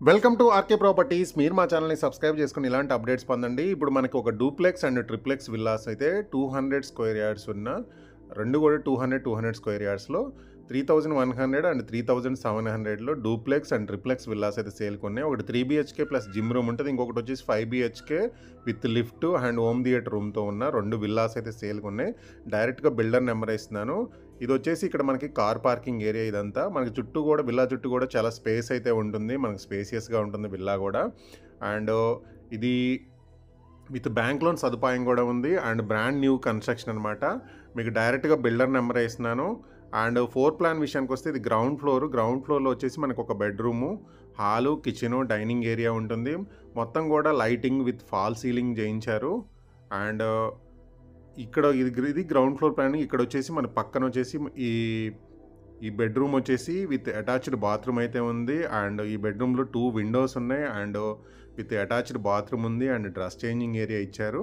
Welcome to RK properties. మీరు మా ఛానల్ని సబ్స్క్రైబ్ చేసుకుని ఇలాంటి అప్డేట్స్ పొందండి. ఇప్పుడు మనకి ఒక డూప్లెక్స్ అండ్ ట్రిప్లెక్స్ విల్లాస్ అయితే 200 స్క్వేర్ యార్డ్స్ ఉన్న రెండు కూడా 200 స్క్వేర్ యార్డ్స్లో 3100 అండ్ 3700లో డూప్లెక్స్ అండ్ ట్రిప్లెక్స్ విల్లాస్ అయితే సేల్ కొన్నాయి. ఒకటి 3 BHK ప్లస్ జిమ్ రూమ్ ఉంటుంది, ఇంకొకటి వచ్చేసి 5 BHK with lift and home theatre రూమ్తో ఉన్న రెండు విల్లాస్ అయితే సేల్ కొన్నాయి. డైరెక్ట్గా బిల్డర్ నెంబర్ ఇస్తున్నాను. ఇది వచ్చేసి ఇక్కడ మనకి కార్ పార్కింగ్ ఏరియా. ఇదంతా మనకి చుట్టూ కూడా విల్లా చుట్టూ కూడా చాలా స్పేస్ అయితే ఉంటుంది, మనకి స్పేసియస్గా ఉంటుంది విల్లా కూడా. అండ్ ఇది విత్ బ్యాంక్ లోన్ సదుపాయం కూడా ఉంది అండ్ బ్రాండ్ న్యూ కన్స్ట్రక్షన్ అనమాట. మీకు డైరెక్ట్గా బిల్డర్ నెంబర్ వేస్తున్నాను. అండ్ ఫ్లోర్ ప్లాన్ విషయానికి వస్తే ఇది గ్రౌండ్ ఫ్లోర్లో వచ్చేసి మనకు ఒక bedroom, hall, kitchen, dining area ఉంటుంది. మొత్తం కూడా లైటింగ్ విత్ ఫాల్ సీలింగ్ చేయించారు. అండ్ ఇక్కడ ఇది గ్రౌండ్ ఫ్లోర్ ప్లాన్. ఇక్కడ వచ్చేసి మన పక్కన వచ్చేసి ఈ బెడ్రూమ్ వచ్చేసి విత్ అటాచ్డ్ బాత్రూమ్ అయితే ఉంది. అండ్ ఈ బెడ్రూమ్లో 2 విండోస్ ఉన్నాయి అండ్ విత్ అటాచ్డ్ బాత్రూమ్ ఉంది అండ్ డ్రెస్ చేంజింగ్ ఏరియా ఇచ్చారు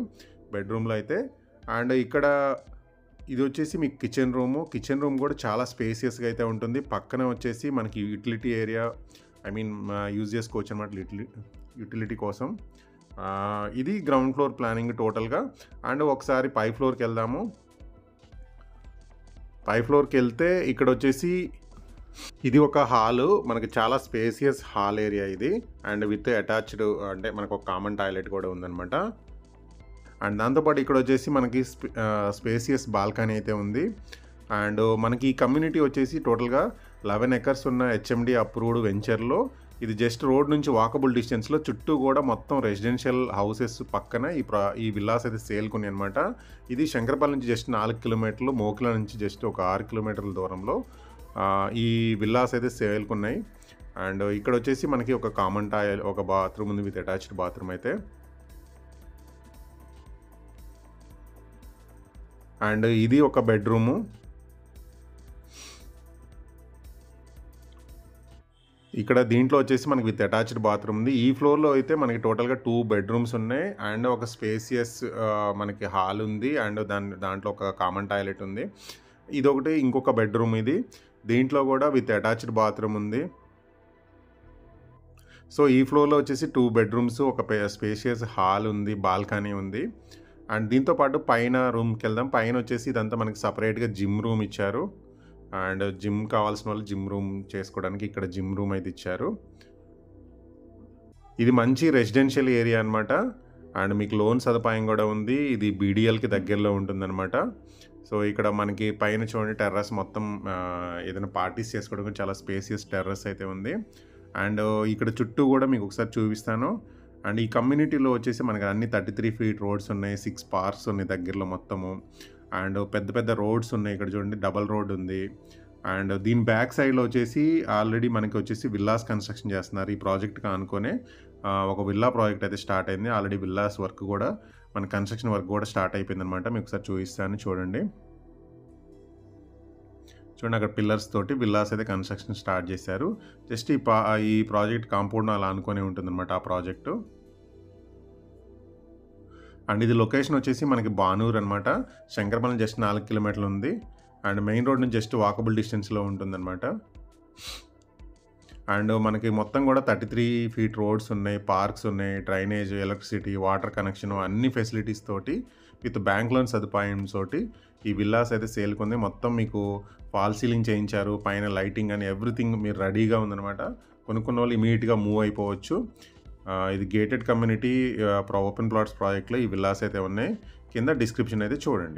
బెడ్రూమ్లో అయితే. అండ్ ఇక్కడ ఇది వచ్చేసి మీకు కిచెన్ రూమ్ కూడా చాలా స్పేసియస్గా అయితే ఉంటుంది. పక్కన వచ్చేసి మనకి యూటిలిటీ ఏరియా, యూజ్ చేసుకోవచ్చు అనమాట యూటిలిటీ కోసం. ఇది గ్రౌండ్ ఫ్లోర్ ప్లానింగ్ టోటల్గా. అండ్ ఒకసారి పై ఫ్లోర్కి వెళ్దాము. పై ఫ్లోర్కి వెళ్తే ఇక్కడ వచ్చేసి ఇది ఒక హాలు, మనకి చాలా స్పేసియస్ హాల్ ఏరియా ఇది. అండ్ విత్ అటాచ్డ్ అంటే మనకు ఒక కామన్ టాయిలెట్ కూడా ఉందన్నమాట. అండ్ దాంతోపాటు ఇక్కడ వచ్చేసి మనకి స్పేసియస్ బాల్కనీ అయితే ఉంది. అండ్ మనకి ఈ కమ్యూనిటీ వచ్చేసి టోటల్గా 11 ఎకర్స్ ఉన్న HMD అప్రూవ్డ్ వెంచర్లో. ఇది జస్ట్ రోడ్ నుంచి వాకబుల్ డిస్టెన్స్లో, చుట్టూ కూడా మొత్తం రెసిడెన్షియల్ హౌసెస్ పక్కన ఈ విల్లాస్ అయితే సేల్ కొని అనమాట. ఇది శంకరపల్లి నుంచి జస్ట్ 4 కిలోమీటర్లు, మోకిలా నుంచి జస్ట్ ఒక 6 కిలోమీటర్ల దూరంలో ఈ విల్లాస్ అయితే సేల్ కొన్నాయి. అండ్ ఇక్కడ వచ్చేసి మనకి ఒక కామన్ టాయిలెట్, ఒక బాత్రూమ్ ఉంది విత్ అటాచ్డ్ బాత్రూమ్ అయితే. అండ్ ఇది ఒక బెడ్రూము. ఇక్కడ దీంట్లో వచ్చేసి మనకి విత్ అటాచ్డ్ బాత్రూమ్ ఉంది. ఈ ఫ్లోర్లో అయితే మనకి టోటల్గా 2 బెడ్రూమ్స్ ఉన్నాయి అండ్ ఒక స్పేసియస్ మనకి హాల్ ఉంది అండ్ దాంట్లో ఒక కామన్ టాయిలెట్ ఉంది. ఇదొకటి ఇంకొక బెడ్రూమ్. ఇది దీంట్లో కూడా విత్ అటాచ్డ్ బాత్రూమ్ ఉంది. సో ఈ ఫ్లోర్లో వచ్చేసి 2 బెడ్రూమ్స్, ఒక స్పేషియస్ హాల్ ఉంది, బాల్కనీ ఉంది. అండ్ దీంతో పాటు పైన రూమ్కి వెళ్దాం. పైన వచ్చేసి ఇదంతా మనకి సపరేట్గా జిమ్ రూమ్ ఇచ్చారు. అండ్ జిమ్ కావాల్సిన వాళ్ళు జిమ్ రూమ్ చేసుకోవడానికి ఇక్కడ జిమ్ రూమ్ అయితే ఇచ్చారు. ఇది మంచి రెసిడెన్షియల్ ఏరియా అనమాట. అండ్ మీకు లోన్ సదుపాయం కూడా ఉంది. ఇది BDLకి దగ్గరలో ఉంటుందన్నమాట. సో ఇక్కడ మనకి పైన చూడండి టెర్రస్, మొత్తం ఏదైనా పార్టీస్ చేసుకోవడానికి చాలా స్పేసియస్ టెర్రస్ అయితే ఉంది. అండ్ ఇక్కడ చుట్టూ కూడా మీకు ఒకసారి చూపిస్తాను. అండ్ ఈ కమ్యూనిటీలో వచ్చేసి మనకి అన్ని 33 ఫీట్ రోడ్స్ ఉన్నాయి, 6 పార్క్స్ ఉన్నాయి దగ్గరలో మొత్తము. అండ్ పెద్ద పెద్ద రోడ్స్ ఉన్నాయి. ఇక్కడ చూడండి డబల్ రోడ్ ఉంది. అండ్ దీని బ్యాక్ సైడ్లో వచ్చేసి ఆల్రెడీ మనకి వచ్చేసి విల్లాస్ కన్స్ట్రక్షన్ చేస్తున్నారు. ఈ ప్రాజెక్ట్కి అనుకునే ఒక విల్లా ప్రాజెక్ట్ అయితే స్టార్ట్ అయింది. ఆల్రెడీ విల్లాస్ వర్క్ కూడా, మన కన్స్ట్రక్షన్ వర్క్ కూడా స్టార్ట్ అయిపోయింది అనమాట. మీకు ఒకసారి చూపిస్తాను చూడండి. చూడండి అక్కడ పిల్లర్స్ తోటి విల్లాస్ అయితే కన్స్ట్రక్షన్ స్టార్ట్ చేశారు. జస్ట్ ఈ ప్రాజెక్ట్ కాంపౌండ్ అలా అనుకునే ఉంటుందన్నమాట ఆ ప్రాజెక్టు. అండ్ ఇది లొకేషన్ వచ్చేసి మనకి బానూర్ అనమాట. శంకరపల్లి జస్ట్ 4 కిలోమీటర్లు ఉంది. అండ్ మెయిన్ రోడ్ నుంచి జస్ట్ వాకబుల్ డిస్టెన్స్లో ఉంటుందన్నమాట. అండ్ మనకి మొత్తం కూడా 33 ఫీట్ రోడ్స్ ఉన్నాయి, పార్క్స్ ఉన్నాయి, డ్రైనేజ్, ఎలక్ట్రిసిటీ, వాటర్ కనెక్షన్, అన్ని ఫెసిలిటీస్ తోటి విత్ బ్యాంక్ లోన్ సదుపాయం తోటి ఈ విల్లాస్ అయితే సేల్ కొంది. మొత్తం మీకు ఫాల్ సీలింగ్ చేయించారు, పైన లైటింగ్ అని ఎవ్రీథింగ్ మీరు రెడీగా ఉందన్నమాట. కొనుక్కున్న వాళ్ళు ఇమీడియట్గా మూవ్ అయిపోవచ్చు. ఇది గేటెడ్ కమ్యూనిటీ ఓపెన్ ప్లాట్స్ ప్రాజెక్ట్లో ఈ విల్లాస్ అయితే ఉన్నాయి. కింద డిస్క్రిప్షన్ అయితే చూడండి.